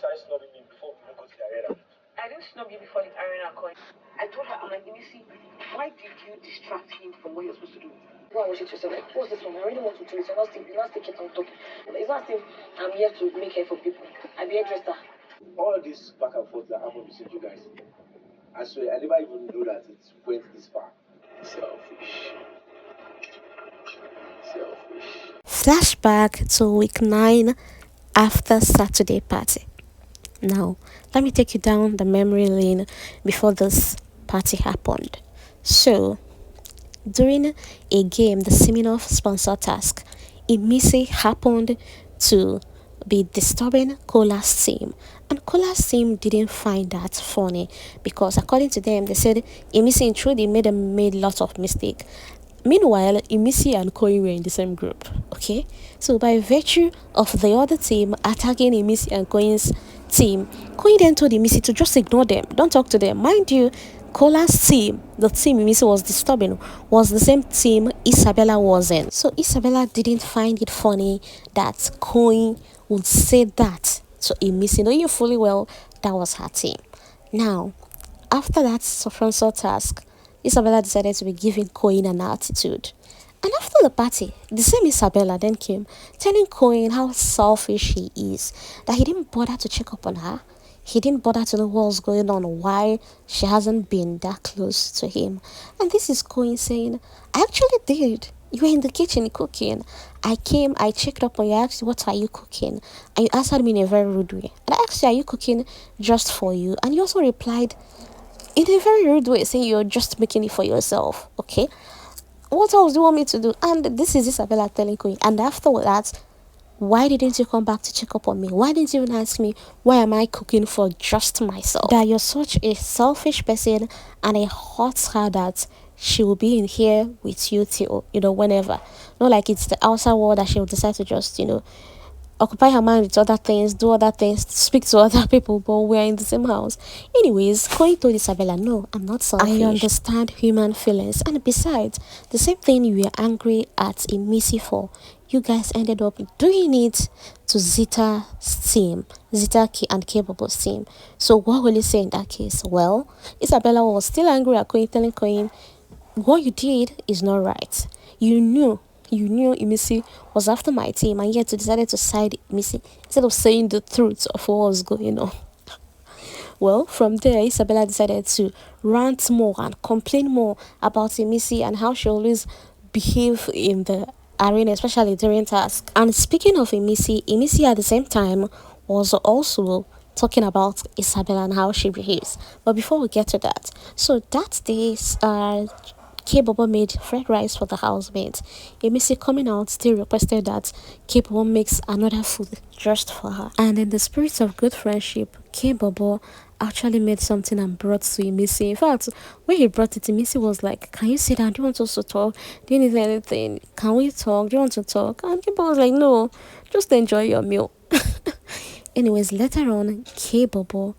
started snubbing me before we even go to the arena. I didn't snub you before the arena, Koyin. I told her, I'm like, Imisi, why did you distract him from what you're supposed to do? Go and watch it yourself. Like, what's this one? I really want to do it. You're not still talking. It's not still, I'm here to make hair for people. I'm the hairdresser. All this back and forth that happened between you guys, I swear, I never even knew that it went this far. Selfish. Flashback to week 9 after Saturday party. Now, let me take you down the memory lane before this party happened. So, during a game, the Smirnoff sponsor task, Imisi happened to be disturbing Cola's team. And Cola's team didn't find that funny because according to them, they said Imisi intruded made lots of mistakes. Meanwhile, Imisi and Koyin were in the same group. Okay, so by virtue of the other team attacking Imisi and Koyin's team, Koyin then told Imisi to just ignore them, don't talk to them. Mind you, Cola's team, the team Imisi was disturbing, was the same team Isabella was in. So Isabella didn't find it funny that Koyin would say that to Imisi, knowing fully well that was her team. Now, after that sponsor task, Isabella decided to be giving Koyin an attitude. And after the party, the same Isabella then came, telling Koyin how selfish he is, that he didn't bother to check up on her. He didn't bother to know what was going on, why she hasn't been that close to him. And this is Koyin saying, I actually did. You were in the kitchen cooking. I came, I checked up on you, I asked you, what are you cooking? And you answered me in a very rude way. And I asked you, are you cooking just for you? And you also replied in a very rude way, saying you're just making it for yourself. Okay, what else do you want me to do? And this is Isabella telling Koyin. And after that, why didn't you come back to check up on me? Why didn't you even ask me, why am I cooking for just myself? That you're such a selfish person, and it hurts her that she will be in here with you till, whenever. Not like it's the outside world that she will decide to just, occupy her mind with other things, do other things, speak to other people, but we're in the same house. Anyways, Koyin told Isabella, no, I'm not selfish. I understand human feelings. And besides, the same thing you were angry at Imisi for, you guys ended up doing it to Zita's team, Zita and Kaybobo's team. So what will you say in that case? Well, Isabella was still angry at Koyin, telling Koyin, what you did is not right. You knew Imisi was after my team, and yet you decided to side Imisi instead of saying the truth of what was going on. Well, from there, Isabella decided to rant more and complain more about Imisi and how she always behave in the arena, especially during tasks. And speaking of Imisi at the same time was also talking about Isabella and how she behaves. But before we get to that, so that day, Kaybobo made fried rice for the housemates. Imisi coming out still requested that Kaybobo makes another food just for her. And in the spirit of good friendship, Kaybobo actually made something and brought to Imisi. In fact, when he brought it, Imisi was like, can you sit down? Do you want us to talk? Do you need anything? Can we talk? Do you want to talk? And Kaybobo was like, no, just enjoy your meal. Anyways, later on, Kaybobo,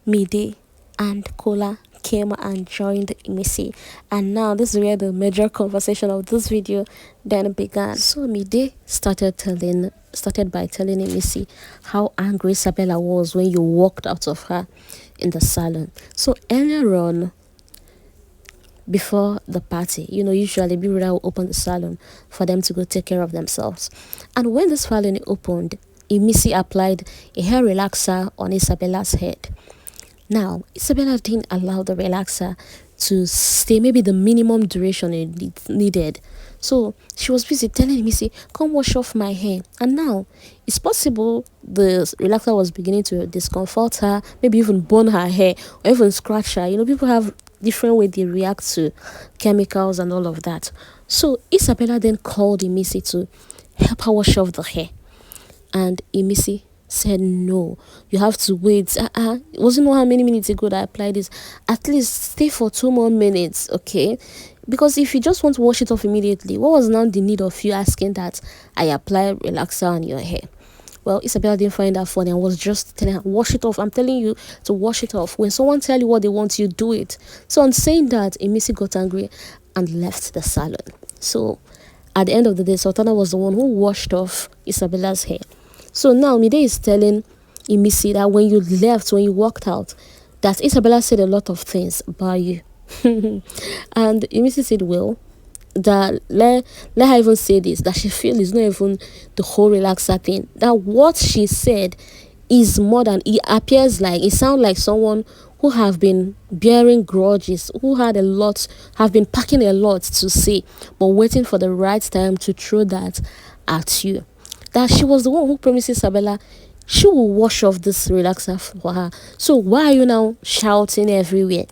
Mide, and Kola came and joined Imisi, and now this is where the major conversation of this video then began. So Mide started by telling Imisi how angry Isabella was when you walked out of her in the salon. So earlier on, before the party, usually people will open the salon for them to go take care of themselves. And when the salon opened, Imisi applied a hair relaxer on Isabella's head. Now, Isabella didn't allow the relaxer to stay maybe the minimum duration it needed. So she was busy telling Imisi, come wash off my hair. And now, it's possible the relaxer was beginning to discomfort her, maybe even burn her hair, or even scratch her. People have different way they react to chemicals and all of that. So Isabella then called Imisi to help her wash off the hair. And Imisi said, no, you have to wait. It wasn't know how many minutes ago that I applied this. At least stay for 2 more minutes, okay? Because if you just want to wash it off immediately, what was now the need of you asking that I apply relaxer on your hair? Well, Isabella didn't find that funny and was just telling her, wash it off. I'm telling you to wash it off. When someone tell you what they want, you do it. So on saying that, Imisi got angry and left the salon. So at the end of the day, Sultana was the one who washed off Isabella's hair. So now Mide is telling Imisi, that when you left, when you walked out, that Isabella said a lot of things about you. And Imisi said, well, that let her even say this, that she feel is not even the whole relaxer thing, that what she said is more than it appears like. It sounds like someone who have been bearing grudges, who had a lot, have been packing a lot to say, but waiting for the right time to throw that at you. That she was the one who promised Isabella she will wash off this relaxer for her. So why are you now shouting everywhere?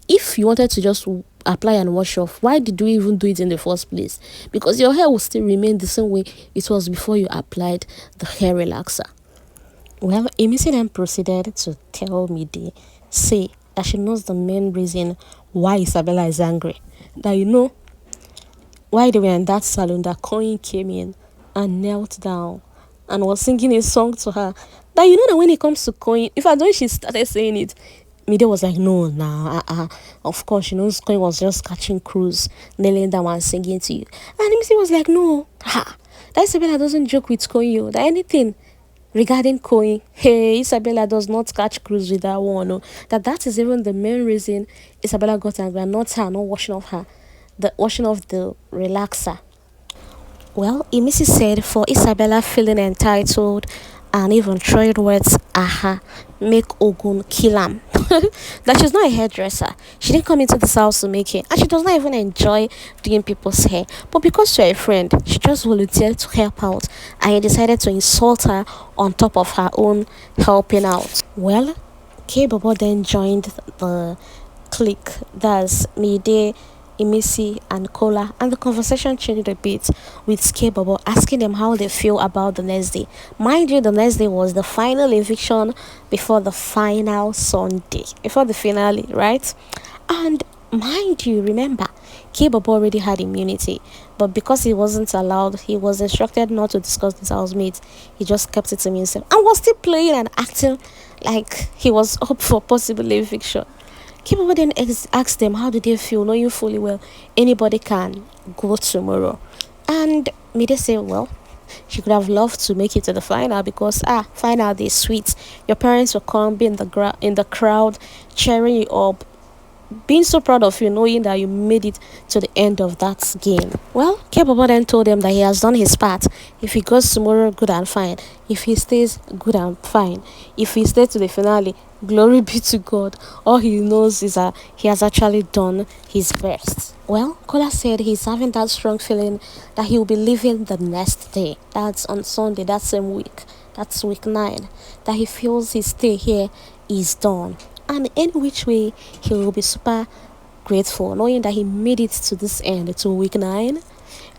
If you wanted to just apply and wash off, why did you even do it in the first place? Because your hair will still remain the same way it was before you applied the hair relaxer. Well, Emisi then proceeded to tell Mide, say that she knows the main reason why Isabella is angry. That why they were in that salon, that Koyin came in and knelt down and was singing a song to her. That that when it comes to Koyin, in fact, when she started saying it, Mide was like, no, nah, of course, Koyin was just catching cruise, kneeling down and singing to you. And Emisi was like, no, that Isabella doesn't joke with Koyin, that anything regarding Koyin, hey, Isabella does not catch cruise with that one. No. That is even the main reason Isabella got angry, and not her, not washing off the relaxer. Well, Imisi said for Isabella feeling entitled and even throwing words at her make Ogun kill him. That she's not a hairdresser. She didn't come into this house to make it, and she does not even enjoy doing people's hair. But because you're a friend, she just volunteered to help out, and he decided to insult her on top of her own helping out. Well, Kaybobo then joined the clique. That's Mide, Imisi, and Kola, and the conversation changed a bit with Kaybobo asking them how they feel about the next day. Mind you, the next day was the final eviction before the final Sunday, before the finale, right? And mind you, remember, Kaybobo already had immunity, but because he wasn't allowed, he was instructed not to discuss his housemates. He just kept it to himself and was still playing and acting like he was up for possible eviction. Kaybobo then asked them how did they feel, knowing fully well anybody can go tomorrow. And Mide said, well, she could have loved to make it to the final because final day sweet. Your parents will come, be in the crowd, cheering you up, being so proud of you, knowing that you made it to the end of that game. Well, Kaybobo then told them that he has done his part. If he goes tomorrow, good and fine. If he stays, good and fine. If he stays to the finale, glory be to God. All he knows is that he has actually done his best. Well, Kola said he's having that strong feeling that he will be leaving the next day. That's on Sunday, that same week. That's week 9. That he feels his stay here is done. And in which way he will be super grateful knowing that he made it to this end, to week 9.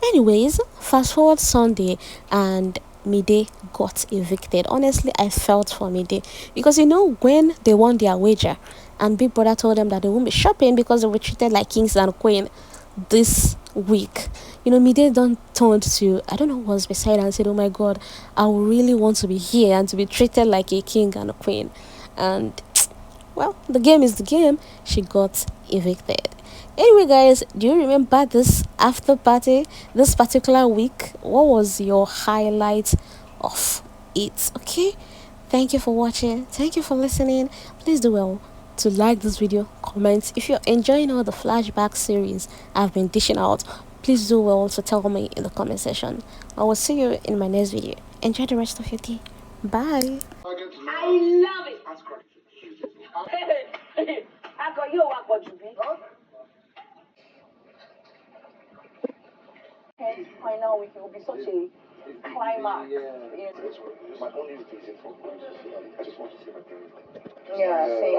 Anyways, fast forward Sunday and Mide got evicted. Honestly, I felt for Mide because when they won their wager and Big Brother told them that they won't be shopping because they were treated like kings and queen this week. Mide don't turn to, I don't know what was beside her, and said, oh my god, I really want to be here and to be treated like a king and a queen. And well, the game is the game. She got evicted. Anyway, guys, do you remember this after party, this particular week? What was your highlight of it? Okay, thank you for watching. Thank you for listening. Please do well to like this video, comment. If you're enjoying all the flashback series I've been dishing out, please do well to tell me in the comment section. I will see you in my next video. Enjoy the rest of your day. Bye. I love it. I got you what you be. Final week, it will be such a climax. Yeah. My only reason for going to finale, I just want to see my parents. Yeah, same.